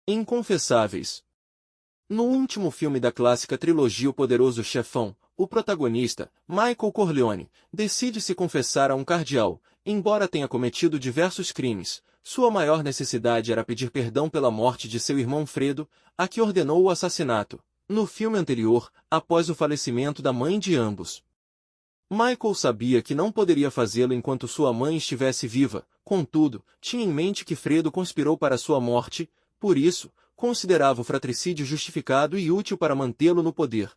Inconfessáveis. No último filme da clássica trilogia O Poderoso Chefão, o protagonista, Michael Corleone, decide se confessar a um cardeal. Embora tenha cometido diversos crimes, sua maior necessidade era pedir perdão pela morte de seu irmão Fredo, a que ordenou o assassinato, no filme anterior, após o falecimento da mãe de ambos. Michael sabia que não poderia fazê-lo enquanto sua mãe estivesse viva, contudo, tinha em mente que Fredo conspirou para sua morte, por isso, considerava o fratricídio justificado e útil para mantê-lo no poder.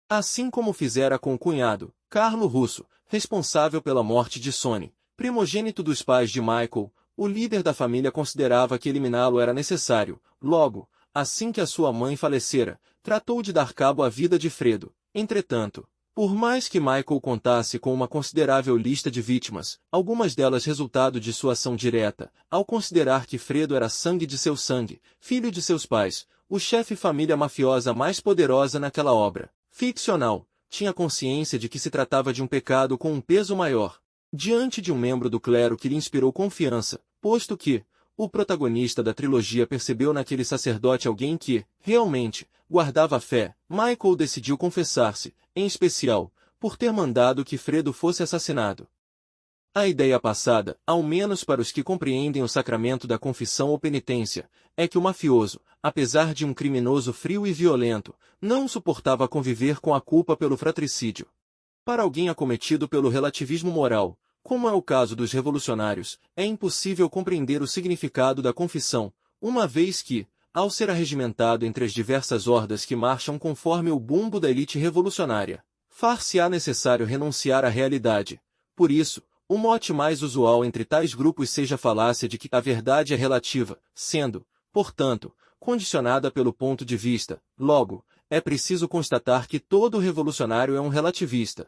Assim como fizera com o cunhado, Carlo Russo, responsável pela morte de Sonny, primogênito dos pais de Michael, o líder da família considerava que eliminá-lo era necessário. Logo, assim que a sua mãe falecera, tratou de dar cabo à vida de Fredo. Entretanto, por mais que Michael contasse com uma considerável lista de vítimas, algumas delas resultado de sua ação direta, ao considerar que Fredo era sangue de seu sangue, filho de seus pais, o chefe família mafiosa mais poderosa naquela obra ficcional, tinha consciência de que se tratava de um pecado com um peso maior. Diante de um membro do clero que lhe inspirou confiança, posto que o protagonista da trilogia percebeu naquele sacerdote alguém que, realmente, guardava fé, Michael decidiu confessar-se, em especial, por ter mandado que Fredo fosse assassinado. A ideia passada, ao menos para os que compreendem o sacramento da confissão ou penitência, é que o mafioso, apesar de um criminoso frio e violento, não suportava conviver com a culpa pelo fratricídio. Para alguém acometido pelo relativismo moral, como é o caso dos revolucionários, é impossível compreender o significado da confissão, uma vez que, ao ser arregimentado entre as diversas hordas que marcham conforme o bumbo da elite revolucionária, far-se-á necessário renunciar à realidade. Por isso, o mote mais usual entre tais grupos seja a falácia de que a verdade é relativa, sendo, portanto, condicionada pelo ponto de vista. Logo, é preciso constatar que todo revolucionário é um relativista.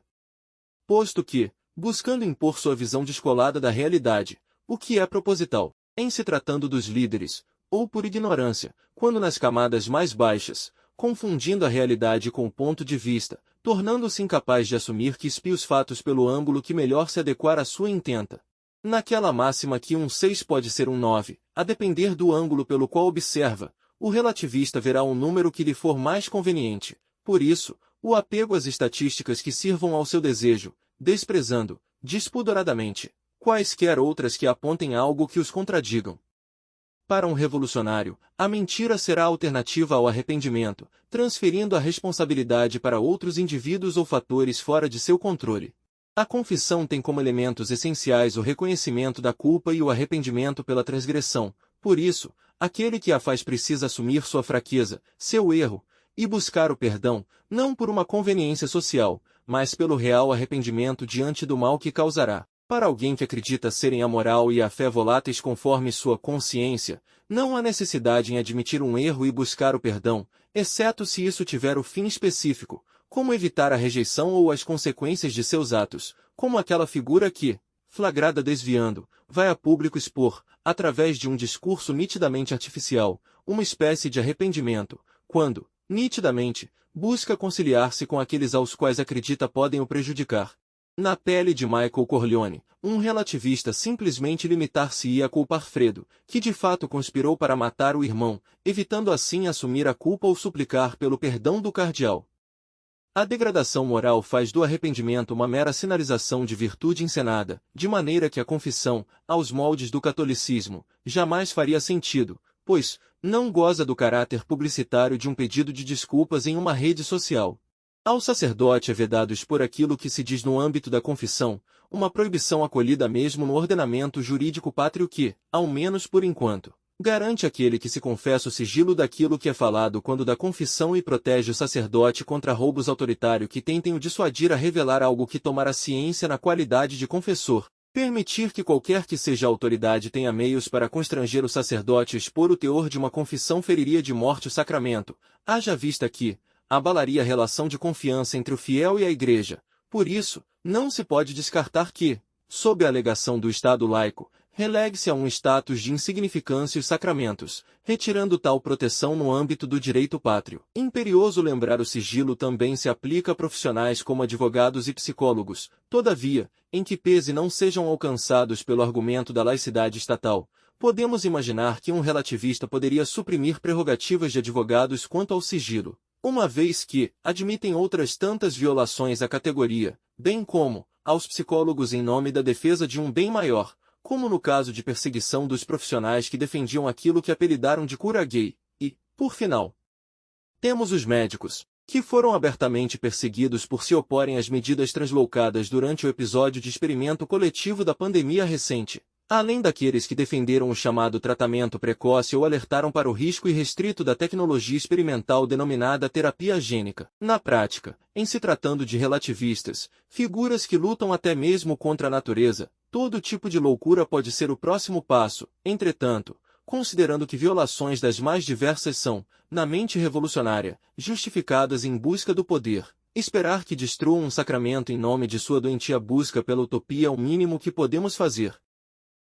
Posto que, buscando impor sua visão descolada da realidade, o que é proposital, em se tratando dos líderes, ou por ignorância, quando nas camadas mais baixas, confundindo a realidade com o ponto de vista, tornando-se incapaz de assumir que espia os fatos pelo ângulo que melhor se adequar à sua intenta. Naquela máxima que um 6 pode ser um 9, a depender do ângulo pelo qual observa, o relativista verá um número que lhe for mais conveniente. Por isso, o apego às estatísticas que sirvam ao seu desejo, desprezando, despudoradamente, quaisquer outras que apontem algo que os contradigam. Para um revolucionário, a mentira será a alternativa ao arrependimento, transferindo a responsabilidade para outros indivíduos ou fatores fora de seu controle. A confissão tem como elementos essenciais o reconhecimento da culpa e o arrependimento pela transgressão. Por isso, aquele que a faz precisa assumir sua fraqueza, seu erro, e buscar o perdão, não por uma conveniência social, mas pelo real arrependimento diante do mal que causará. Para alguém que acredita serem a moral e a fé voláteis conforme sua consciência, não há necessidade em admitir um erro e buscar o perdão, exceto se isso tiver o fim específico, como evitar a rejeição ou as consequências de seus atos, como aquela figura que, flagrada desviando, vai a público expor, através de um discurso nitidamente artificial, uma espécie de arrependimento, quando, nitidamente, busca conciliar-se com aqueles aos quais acredita podem o prejudicar. Na pele de Michael Corleone, um relativista simplesmente limitar-se-ia a culpar Fredo, que de fato conspirou para matar o irmão, evitando assim assumir a culpa ou suplicar pelo perdão do cardeal. A degradação moral faz do arrependimento uma mera sinalização de virtude encenada, de maneira que a confissão, aos moldes do catolicismo, jamais faria sentido, pois não goza do caráter publicitário de um pedido de desculpas em uma rede social. Ao sacerdote é vedado expor aquilo que se diz no âmbito da confissão, uma proibição acolhida mesmo no ordenamento jurídico pátrio que, ao menos por enquanto, garante àquele que se confessa o sigilo daquilo que é falado quando da confissão e protege o sacerdote contra roubos autoritários que tentem o dissuadir a revelar algo que tomara ciência na qualidade de confessor. Permitir que qualquer que seja a autoridade tenha meios para constranger o sacerdote e expor o teor de uma confissão feriria de morte o sacramento, haja vista que abalaria a relação de confiança entre o fiel e a Igreja. Por isso, não se pode descartar que, sob a alegação do Estado laico, relegue-se a um status de insignificância os sacramentos, retirando tal proteção no âmbito do direito pátrio. Imperioso lembrar o sigilo também se aplica a profissionais como advogados e psicólogos, todavia, em que pese não sejam alcançados pelo argumento da laicidade estatal, Podemos imaginar que um relativista poderia suprimir prerrogativas de advogados quanto ao sigilo, uma vez que admitem outras tantas violações à categoria, bem como aos psicólogos em nome da defesa de um bem maior, como no caso de perseguição dos profissionais que defendiam aquilo que apelidaram de cura gay, e, por final, temos os médicos, que foram abertamente perseguidos por se oporem às medidas translocadas durante o episódio de experimento coletivo da pandemia recente, além daqueles que defenderam o chamado tratamento precoce ou alertaram para o risco irrestrito da tecnologia experimental denominada terapia gênica. Na prática, em se tratando de relativistas, figuras que lutam até mesmo contra a natureza, todo tipo de loucura pode ser o próximo passo. Entretanto, considerando que violações das mais diversas são, na mente revolucionária, justificadas em busca do poder, esperar que destruam um sacramento em nome de sua doentia busca pela utopia é o mínimo que podemos fazer.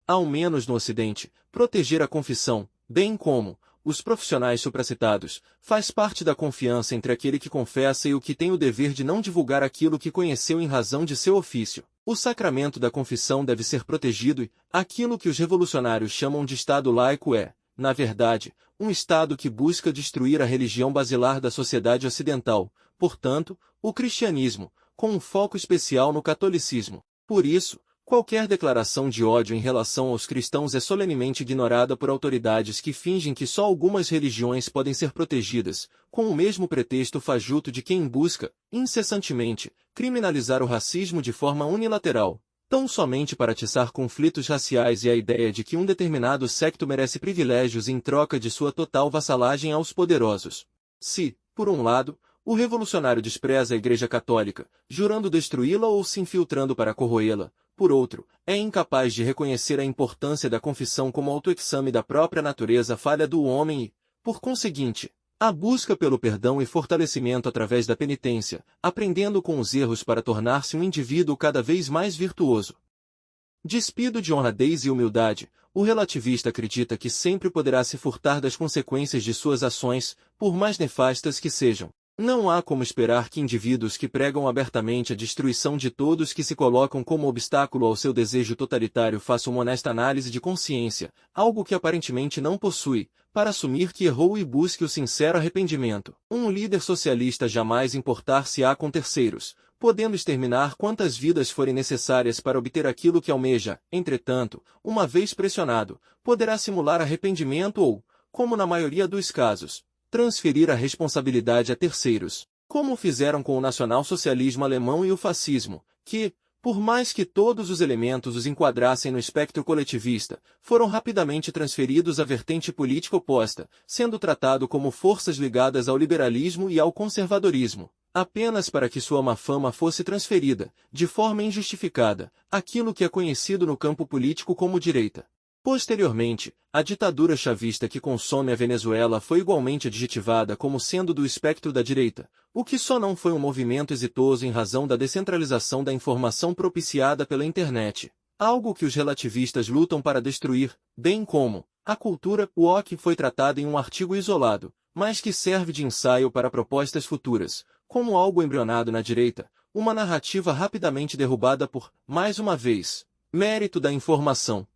Ao menos no Ocidente, proteger a confissão, bem como os profissionais supracitados, faz parte da confiança entre aquele que confessa e o que tem o dever de não divulgar aquilo que conheceu em razão de seu ofício. O sacramento da confissão deve ser protegido e aquilo que os revolucionários chamam de Estado laico é, na verdade, um Estado que busca destruir a religião basilar da sociedade ocidental, portanto, o cristianismo, com um foco especial no catolicismo. Por isso, qualquer declaração de ódio em relação aos cristãos é solenemente ignorada por autoridades que fingem que só algumas religiões podem ser protegidas, com o mesmo pretexto fajuto de quem busca, incessantemente, criminalizar o racismo de forma unilateral, tão somente para atiçar conflitos raciais e a ideia de que um determinado secto merece privilégios em troca de sua total vassalagem aos poderosos. Se, por um lado, o revolucionário despreza a Igreja Católica, jurando destruí-la ou se infiltrando para corroê-la, por outro, é incapaz de reconhecer a importância da confissão como autoexame da própria natureza falha do homem e, por conseguinte, a busca pelo perdão e fortalecimento através da penitência, aprendendo com os erros para tornar-se um indivíduo cada vez mais virtuoso. Despido de honradez e humildade, o relativista acredita que sempre poderá se furtar das consequências de suas ações, por mais nefastas que sejam. Não há como esperar que indivíduos que pregam abertamente a destruição de todos que se colocam como obstáculo ao seu desejo totalitário façam uma honesta análise de consciência, algo que aparentemente não possui, para assumir que errou e busque o sincero arrependimento. Um líder socialista jamais importar-se-á com terceiros, podendo exterminar quantas vidas forem necessárias para obter aquilo que almeja. Entretanto, uma vez pressionado, poderá simular arrependimento ou, como na maioria dos casos, transferir a responsabilidade a terceiros, como fizeram com o nacionalsocialismo alemão e o fascismo, que, por mais que todos os elementos os enquadrassem no espectro coletivista, foram rapidamente transferidos à vertente política oposta, sendo tratado como forças ligadas ao liberalismo e ao conservadorismo, apenas para que sua má fama fosse transferida, de forma injustificada, àquilo que é conhecido no campo político como direita. Posteriormente, a ditadura chavista que consome a Venezuela foi igualmente adjetivada como sendo do espectro da direita, o que só não foi um movimento exitoso em razão da descentralização da informação propiciada pela internet, algo que os relativistas lutam para destruir, bem como a cultura woke foi tratada em um artigo isolado, mas que serve de ensaio para propostas futuras, como algo embrionado na direita, uma narrativa rapidamente derrubada por, mais uma vez, mérito da informação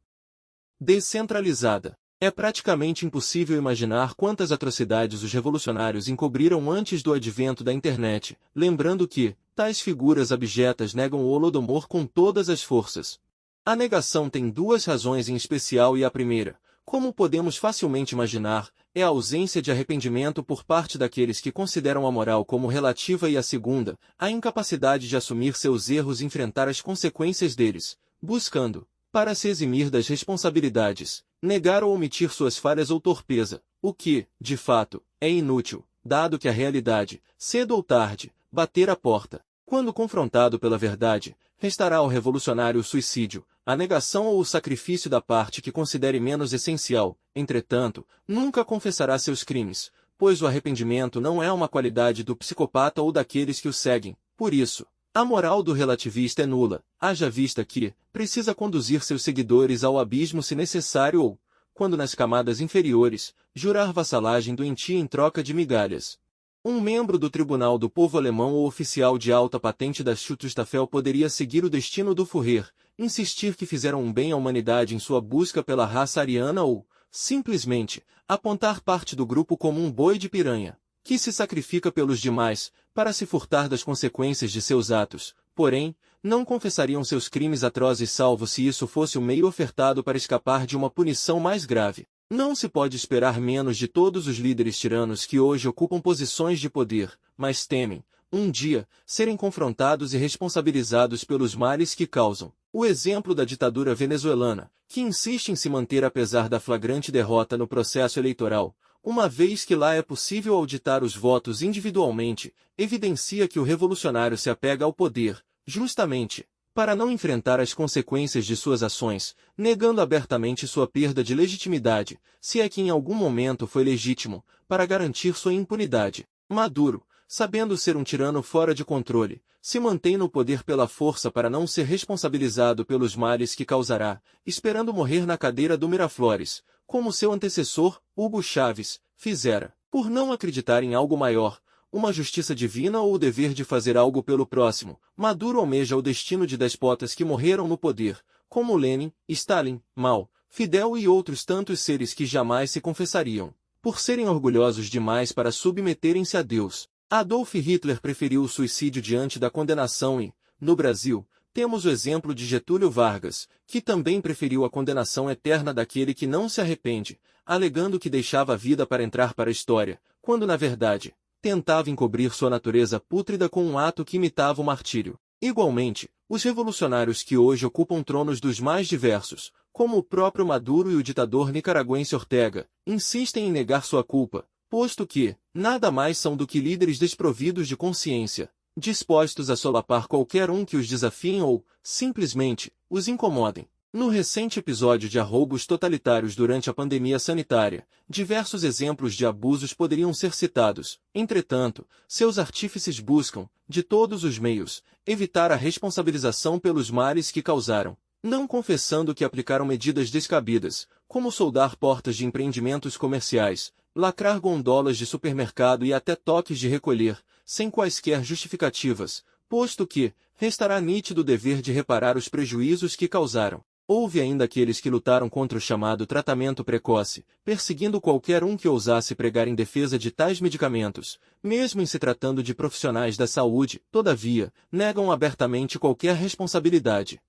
descentralizada. É praticamente impossível imaginar quantas atrocidades os revolucionários encobriram antes do advento da internet, lembrando que tais figuras abjetas negam o Holodomor com todas as forças. A negação tem duas razões em especial e a primeira, como podemos facilmente imaginar, é a ausência de arrependimento por parte daqueles que consideram a moral como relativa e a segunda, a incapacidade de assumir seus erros e enfrentar as consequências deles, buscando, para se eximir das responsabilidades, negar ou omitir suas falhas ou torpeza, o que, de fato, é inútil, dado que a realidade, cedo ou tarde, bater à porta. Quando confrontado pela verdade, restará ao revolucionário o suicídio, a negação ou o sacrifício da parte que considere menos essencial. Entretanto, nunca confessará seus crimes, pois o arrependimento não é uma qualidade do psicopata ou daqueles que o seguem. Por isso, a moral do relativista é nula, haja vista que precisa conduzir seus seguidores ao abismo se necessário ou, quando nas camadas inferiores, jurar vassalagem doentia em troca de migalhas. Um membro do Tribunal do Povo Alemão ou oficial de alta patente da Schutzstaffel poderia seguir o destino do Führer, insistir que fizeram um bem à humanidade em sua busca pela raça ariana ou, simplesmente, apontar parte do grupo como um boi de piranha, que se sacrifica pelos demais, para se furtar das consequências de seus atos, porém, não confessariam seus crimes atrozes salvo se isso fosse o meio ofertado para escapar de uma punição mais grave. Não se pode esperar menos de todos os líderes tiranos que hoje ocupam posições de poder, mas temem, um dia, serem confrontados e responsabilizados pelos males que causam. O exemplo da ditadura venezuelana, que insiste em se manter apesar da flagrante derrota no processo eleitoral, uma vez que lá é possível auditar os votos individualmente, evidencia que o revolucionário se apega ao poder, justamente, para não enfrentar as consequências de suas ações, negando abertamente sua perda de legitimidade, se é que em algum momento foi legítimo, para garantir sua impunidade. Maduro, sabendo ser um tirano fora de controle, se mantém no poder pela força para não ser responsabilizado pelos males que causará, esperando morrer na cadeira do Miraflores, como seu antecessor, Hugo Chávez, fizera, por não acreditar em algo maior, uma justiça divina ou o dever de fazer algo pelo próximo. Maduro almeja o destino de despotas que morreram no poder, como Lenin, Stalin, Mao, Fidel e outros tantos seres que jamais se confessariam, por serem orgulhosos demais para submeterem-se a Deus. Adolf Hitler preferiu o suicídio diante da condenação e, no Brasil, temos o exemplo de Getúlio Vargas, que também preferiu a condenação eterna daquele que não se arrepende, alegando que deixava a vida para entrar para a história, quando na verdade, tentava encobrir sua natureza pútrida com um ato que imitava o martírio. Igualmente, os revolucionários que hoje ocupam tronos dos mais diversos, como o próprio Maduro e o ditador nicaragüense Ortega, insistem em negar sua culpa, posto que, nada mais são do que líderes desprovidos de consciência, dispostos a solapar qualquer um que os desafiem ou, simplesmente, os incomodem. No recente episódio de arroubos totalitários durante a pandemia sanitária, diversos exemplos de abusos poderiam ser citados. Entretanto, seus artífices buscam, de todos os meios, evitar a responsabilização pelos males que causaram, não confessando que aplicaram medidas descabidas, como soldar portas de empreendimentos comerciais, lacrar gondolas de supermercado e até toques de recolher, sem quaisquer justificativas, posto que, restará nítido o dever de reparar os prejuízos que causaram. Houve ainda aqueles que lutaram contra o chamado tratamento precoce, perseguindo qualquer um que ousasse pregar em defesa de tais medicamentos, mesmo em se tratando de profissionais da saúde, todavia, negam abertamente qualquer responsabilidade.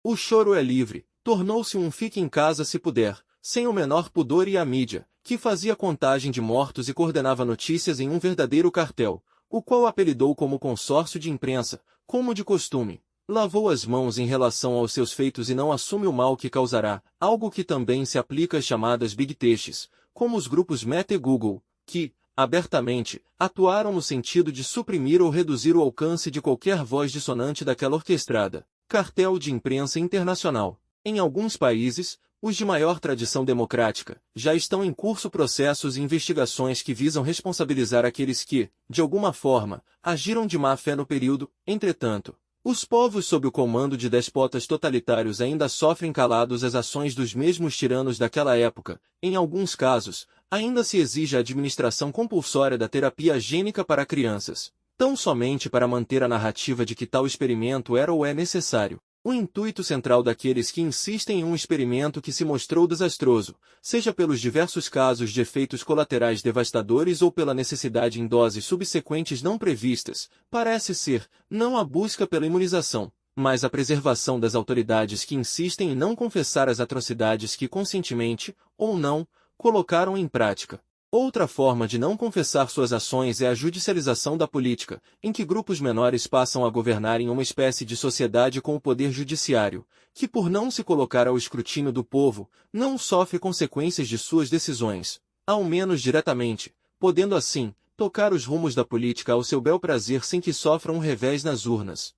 O choro é livre, tornou-se um fique em casa se puder, sem o menor pudor e a mídia, que fazia contagem de mortos e coordenava notícias em um verdadeiro cartel, o qual apelidou como consórcio de imprensa, como de costume. Lavou as mãos em relação aos seus feitos e não assume o mal que causará, algo que também se aplica às chamadas Big Techs, como os grupos Meta e Google, que, abertamente, atuaram no sentido de suprimir ou reduzir o alcance de qualquer voz dissonante daquela orquestrada. Cartel de imprensa internacional. Em alguns países, os de maior tradição democrática, já estão em curso processos e investigações que visam responsabilizar aqueles que, de alguma forma, agiram de má fé no período. Entretanto, os povos sob o comando de despotas totalitários ainda sofrem calados as ações dos mesmos tiranos daquela época. Em alguns casos, ainda se exige a administração compulsória da terapia gênica para crianças, tão somente para manter a narrativa de que tal experimento era ou é necessário. O intuito central daqueles que insistem em um experimento que se mostrou desastroso, seja pelos diversos casos de efeitos colaterais devastadores ou pela necessidade em doses subsequentes não previstas, parece ser, não a busca pela imunização, mas a preservação das autoridades que insistem em não confessar as atrocidades que conscientemente, ou não, colocaram em prática. Outra forma de não confessar suas ações é a judicialização da política, em que grupos menores passam a governar em uma espécie de sociedade com o poder judiciário, que por não se colocar ao escrutínio do povo, não sofre consequências de suas decisões, ao menos diretamente, podendo assim, tocar os rumos da política ao seu bel prazer sem que sofra um revés nas urnas.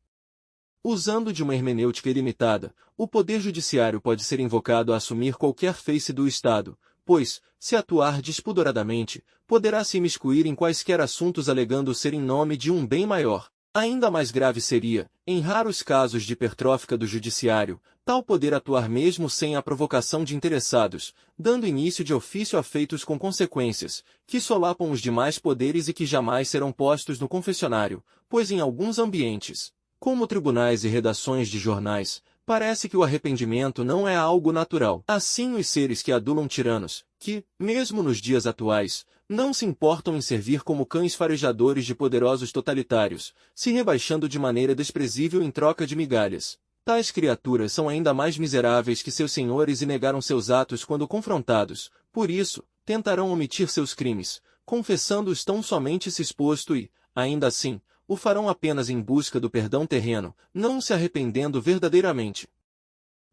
Usando de uma hermenêutica ilimitada, o poder judiciário pode ser invocado a assumir qualquer face do Estado, pois, se atuar despudoradamente, poderá se imiscuir em quaisquer assuntos alegando ser em nome de um bem maior. Ainda mais grave seria, em raros casos de hipertrófica do judiciário, tal poder atuar mesmo sem a provocação de interessados, dando início de ofício a feitos com consequências, que solapam os demais poderes e que jamais serão postos no confessionário, pois em alguns ambientes, como tribunais e redações de jornais, Parece que o arrependimento não é algo natural. Assim, os seres que adulam tiranos, que, mesmo nos dias atuais, não se importam em servir como cães farejadores de poderosos totalitários, se rebaixando de maneira desprezível em troca de migalhas. Tais criaturas são ainda mais miseráveis que seus senhores e negaram seus atos quando confrontados, por isso, tentarão omitir seus crimes, confessando-os tão somente se exposto e, ainda assim, o farão apenas em busca do perdão terreno, não se arrependendo verdadeiramente.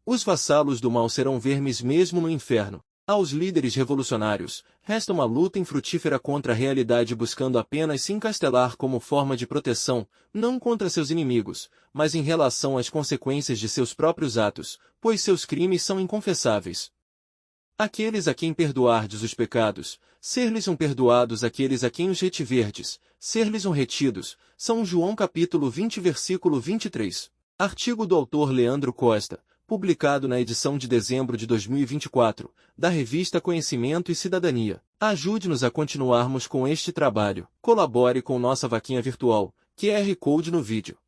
Os vassalos do mal serão vermes mesmo no inferno. Aos líderes revolucionários, resta uma luta infrutífera contra a realidade buscando apenas se encastelar como forma de proteção, não contra seus inimigos, mas em relação às consequências de seus próprios atos, pois seus crimes são inconfessáveis. Aqueles a quem perdoardes os pecados, ser-lhes-ão perdoados; aqueles a quem os retiverdes, ser-lhes-ão retidos. São João capítulo 20 versículo 23. Artigo do autor Leandro Costa, publicado na edição de dezembro de 2024, da revista Conhecimento e Cidadania. Ajude-nos a continuarmos com este trabalho. Colabore com nossa vaquinha virtual, QR Code no vídeo.